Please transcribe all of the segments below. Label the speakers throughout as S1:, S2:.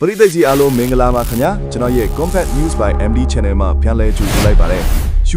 S1: ပရိသတ်ကြီးအားလုံးမင်္ဂလာပါခင်ဗျာကျွန်တော်ရဲ့ Compact News by MD Channel မှာပြန်လည်ကြိုဆိုလိုက်ပါတယ်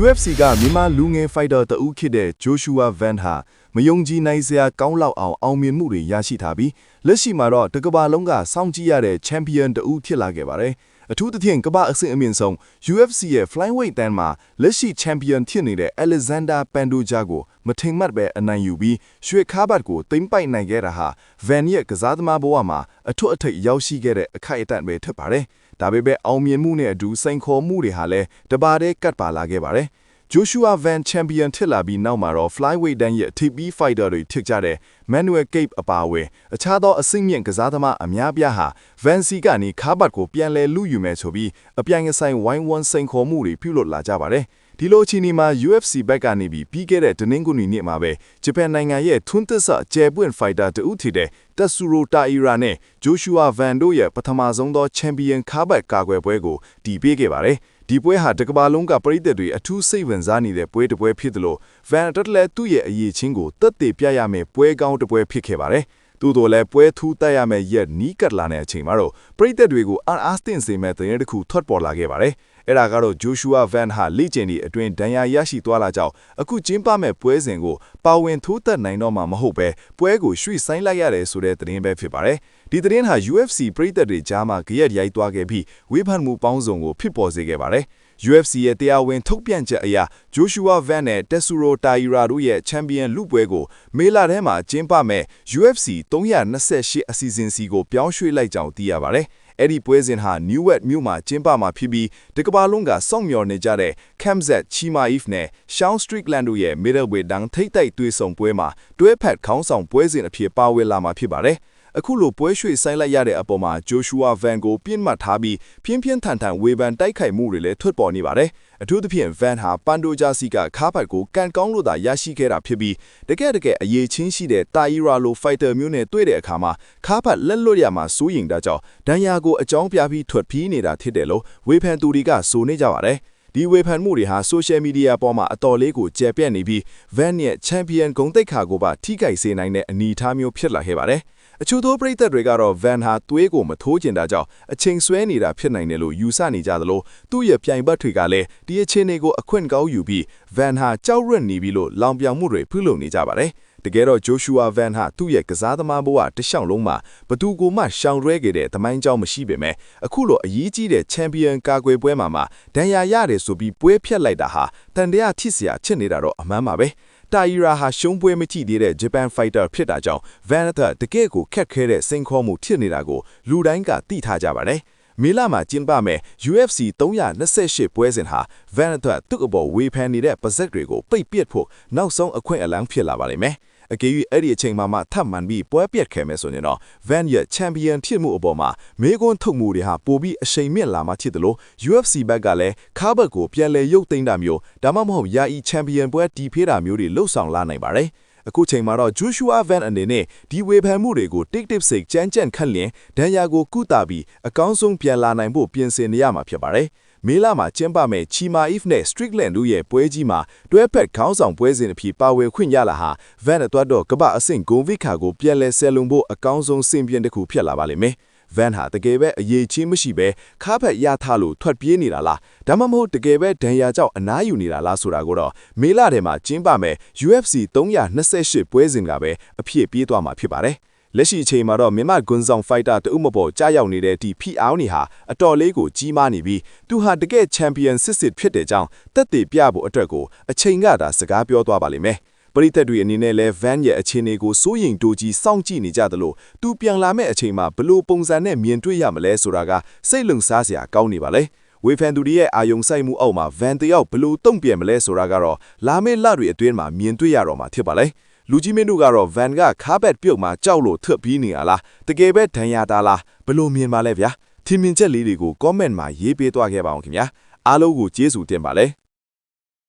S1: UFC ကမြန်မာလူငယ် fighter တဦးဖြစ်တဲ့ Joshua Van ဟာမယုံကြည်နိုင်စရာကောင်းလောက်အောင်မြင်မှုတွေရရှိထားပြီးလက်ရှိမှာတော့တကမ္ဘာလုံးကစောင့်ကြည့်ရတဲ့ champion တဦးဖြစ်လာခဲ့ပါတယ်အထူးသဖြင့်ကမ္ဘာအဆင့်အမြင့်ဆုံး UFC ရဲ့ flyweight တန်းမှာလက်ရှိ champion ဖြစ်နေတဲ့ Alexander Pantoja ကိုမထိန်မှတ်ပဲအနိုင်ယူပြီးရွှေခါးပတ်ကိုသိမ်းပိုက်နိုင်ခဲ့တာဟာ Van ရဲ့ကစားသမားဘဝမှာအထွတ်အထိပ်ရောက်ရှိခဲ့တဲ့အခိုက်အတန့်ပဲဖြစ်ပါတယ်။ဒါပေမဲ့အောင်မြင်မှုနဲ့အတူစိန်ခေါ်မှုတွေဟာလည်းတပါးတည်းကတ်ပါလာခဲ့ပါတယ်။ Joshua Van champion ဖြစ်လာပြီးနောက်မှာတော့ flyweight တန်းရဲ့ TP fighter တွေဖြစ်ကြတဲ့ Manuel Cape အပါအဝင်အခြားသောအဆင့်မြင့်ကစားသမားအများပြားဟာ Van စီကနေခါးပတ်ကိုပြန်လည်လုယူမယ်ဆိုပြီးအပြိုင်အဆိုင်ဝိုင်းဝန်းစိန်ခေါ်မှုတွေပြုလုပ်လာကြပါတယ်။ဒီလိုအခြေအနေမှာ UFC ဘက်ကနေပြီးခဲ့တဲ့တနင်္ဂနွေနေ့မှာပဲဂျပန်နိုင်ငံရဲ့ထွန်းသစ်ဆကျယ်ပွင့် fighter တဦးဖြစ်တဲ့ Tatsuro Taira နဲ့ Joshua Van တို့ရဲ့ပထမဆုံးသော champion ခါးပတ်ကာကွယ်ပွဲကိုတည်ပေးခဲ့ပါတယ်။ဒီပွဲဟာတကမ္ဘာလုံးကပရိသတ်တွေအထူးစိတ်ဝင်စားနေတဲ့ပွဲတစ်ပွဲဖြစ်သလို Van တက်လည်းသူ့ရဲ့အရေးချင်းကိုသက်သေပြရမယ့်ပွဲကောင်းတစ်ပွဲဖြစ်ခဲ့ပါတယ်။သို့တော်လည်းပွဲထူးတက်ရမယ့်ရက်နီးကပ်လာတဲ့အချိန်မှာတော့ပရိသတ်တွေကိုအားသင့်စေမဲ့တဲ့တစ်ခုထွက်ပေါ်လာခဲ့ပါတယ်။အဲ့ဒါကတော့ Joshua Van ဟာလေ့ကျင့်ရေးအတွင်းဒဏ်ရာရရှိသွားလာကြောင်းအခုကျင်းပမဲ့ပွဲစဉ်ကိုပါဝင်ထိုးသက်နိုင်တော့မှာမဟုတ်ပဲပွဲကိုရွှေ့ဆိုင်းလိုက်ရတယ်ဆိုတဲ့သတင်းပဲဖြစ်ပါတယ်။ဒီသတင်းဟာ UFC ပရိသတ်တွေကြားမှာကြရက်ရိုက်သွားခဲ့ပြီးဝေဖန်မှုပေါင်းစုံကိုဖြစ်ပေါ်စေခဲ့ပါတယ်။ UFC ရဲ့တရားဝင်ထုတ်ပြန်ချက်အရ Joshua Van နဲ့ Tatsuro Taira တို့ရဲ့ champion လူပွဲကိုမေလထဲမှာကျင်းပမဲ့ UFC 328အစီအစဉ်စီကိုပြောင်းရွှေ့လိုက်ကြောင်းသိရပါတယ်။အဲ့ဒီပွဲစဉ်ဟာ Newark မြို့မှာကျင်းပမှာဖြစ်ပြီးတကမ္ဘာလုံးကစောင့်မျှော်နေကြတဲ့ Khamzat Chimaev နဲ့ Sean Strickland တို့ရဲ့ middleweight တန်းထိပ်တိုက်တွေ့ဆုံပွဲမှာတွဲဖက်ခေါင်းဆောင်ပွဲစဉ်အဖြစ်ပါဝင်လာမှာဖြစ်ပါတယ်။အခုလိုပွဲရွှေ့ဆိုင်းလိုက်ရတဲ့အပေါ်မှာ Joshua Van ကိုပြစ်မှတ်ထားပြီးပြင်းပြင်းထန်ထန်ဝေဖန်တိုက်ခိုက်မှုတွေလည်းထွက်ပေါ်နေပါတယ်။အထူးသဖြင့် Van ဟာ Pantoja စီကခါးပတ်ကိုကန်ကောင်းလို့သာရရှိခဲ့တာဖြစ်ပြီးတကယ်အရေးချင်းရှိတဲ့ Taira လို fighter မျိုးနဲ့တွေ့တဲ့အခါမှာခါးပတ်လက်လွတ်ရမှာစိုးရိမ်တာကြောင့်ဒဏ်ရာကိုအကြောင်းပြပြီးထွက်ပြေးနေတာဖြစ်တယ်လို့ဝေဖန်သူတွေကဆိုနေကြပါတယ်။ဒီဝေဖန်မှုတွေဟာ social media ပေါ်မှာအတော်လေးကိုကျယ်ပြန့်နေပြီး Van ရဲ့ champion ဂုဏ်သိက္ခာကိုပါထိခိုက်စေနိုင်တဲ့အနေအထားမျိုးဖြစ်လာခဲ့ပါတယ်။အချို့သောပရိသတ်တွေကတော့ Van ဟာသွေးကိုမထိုးကျင်တာကြောင့်အချိန်ဆွဲနေတာဖြစ်နိုင်တယ်လို့ယူဆနေကြသလိုသူ့ရဲ့ပြိုင်ဘက်တွေကလည်းဒီအခြေအနေကိုအခွင့်ကောင်းယူပြီး Van ဟာကြောက်ရွံ့နေပြီလို့လောင်ပြောင်မှုတွေပြုလုပ်နေကြပါတယ်။တကယ်တော့ Joshua Van ဟာသူ့ရဲ့ကစားသမားဘဝတစ်လျှောက်လုံးမှာဘသူကိုမှရှောင်ရဲခဲ့တဲ့သမိုင်းကြောင်းမရှိပေမဲ့အခုလိုအရေးကြီးတဲ့ champion ကာကွယ်ပွဲမှာဒဏ်ရာရတယ်ဆိုပြီးပွဲဖြတ်လိုက်တာဟာတန်တရားထိစရာချစ်နေတာတော့အမှန်ပါပဲ။ Taira ဟာရှုံးပွဲမကြည့်သေးတဲ့ Japan fighter ဖြစ်တာကြောင့် Van တကယ့်ကိုခက်ခဲတဲ့စိန်ခေါ်မှုဖြစ်နေတာကိုလူတိုင်းကသိထားကြပါတယ်။မေလမှာကျင်းပမဲ့ UFC 328ပွဲစဉ်ဟာ Van သူ့အပေါ်ဝေဖန်နေတဲ့ပါဇက်တွေကိုပိတ်ပစ်ဖို့နောက်ဆုံးအခွင့်အလမ်းဖြစ်လာပါလိမ့်မယ်။အကယ်၍အဲ့ဒီအချိန်မှာထပ်မံပြီးပွဲပြတ်ခဲ့မယ်ဆိုရင်တော့ Van ရဲ့ champion ဖြစ်မှုအပေါ်မှာမေကွန်းထုတ်မှုတွေဟာပိုပြီးအရှိန်မြင့်လာမှဖြစ်တယ်လို့ UFC ဘက်ကလည်းခါးဘက်ကိုပြန်လည်ရုပ်သိမ်းတာမျိုးဒါမှမဟုတ်ယာယီ champion ပွဲတီးဖေးတာမျိုးတွေလှုပ်ဆောင်လာနိုင်ပါတယ်။အခုချိန်မှာတော့ Joshua Van အနေနဲ့ဒီဝေဖန်မှုတွေကိုတစ်စိတ်ကြမ်းကြမ်းခန့်လျင်ဒဏ်ရာကိုကုသပြီးအကောင်းဆုံးပြန်လာနိုင်ဖို့ပြင်ဆင်နေရမှာဖြစ်ပါတယ်။မေလမှာကျင်းပမဲ့ Chimaev နဲ့ Strickland တို့ရဲ့ပွဲကြီးမှာတွဲဖက်ခေါင်းဆောင်ပွဲစဉ်အဖြစ်ပါဝင်ခွင့်ရလာဟာ Van အတွက်တော့ကမ္ဘာအဆင့်ဂုဏ်ဝိခါကိုပြန်လည်ဆယ်လုံဖို့အကောင်းဆုံးစင်ပြင်တစ်ခုဖြစ်လာပါလိမ့်မယ်။ Van ဟာတကယ်ပဲအရေးချင်းမရှိပဲခါးဖက်ရထားလို့ထွက်ပြေးနေတာလားဒါမှမဟုတ်တကယ်ပဲဒဏ်ရာကြောင့်အနားယူနေတာလားဆိုတာကိုတော့မေလထဲမှာကျင်းပမဲ့ UFC 328ပွဲစဉ်ကပဲအဖြစ်ပြေးသွားမှာဖြစ်ပါတယ်။လက်ရှိအချိန်မှာတော့မြန်မာဂွန်ဆောင်ဖိုက်တာတဦးမပေါ်ကြားရောက်နေတဲ့ဒီဖီအောင်းနေဟာအတော်လေးကိုကြီးမားနေပြီးသူဟာတကယ်ချန်ပီယံစစ်ဖြစ်တဲ့ကြောင်းတက်တည်ပြဖို့အတွက်ကိုအချိန်ကသာစကားပြောသွားပါလိမ့်မယ်။ပရိသတ်တွေအနေနဲ့လဲ Van ရဲ့အခြေအနေကိုစိုးရိမ်တိုးကြီးစောင့်ကြည့်နေကြသလိုသူပြန်လာမဲ့အချိန်မှာဘလို့ပုံစံနဲ့မြင်တွေ့ရမလဲဆိုတာကစိတ်လုံစားစရာကောင်းနေပါလေ။ဝေဖန်သူတွေရဲ့အာယုံစိုက်မှုအောက်မှာ Van တယောက်ဘလို့တုံ့ပြန်မလဲဆိုတာကတော့လာမယ့်လတွေအတွင်းမှာမြင်တွေ့ရတော့မှာဖြစ်ပါလေ။လူကြီးမင်းတို့ကတော့ Van ကခါးဘက်ပြုတ်မှာကြောက်လို့ထွက်ပြီးနေရလားတကယ်ပဲဒဏ်ရာတာလားဘလို့မြင်ပါလဲဗျာထင်မြင်ချက်လေးတွေကို comment မှာရေးပေးသွားခဲ့ပါအောင်ခင်ဗျာအားလုံးကိုကျေးဇူးတင်ပါလေ။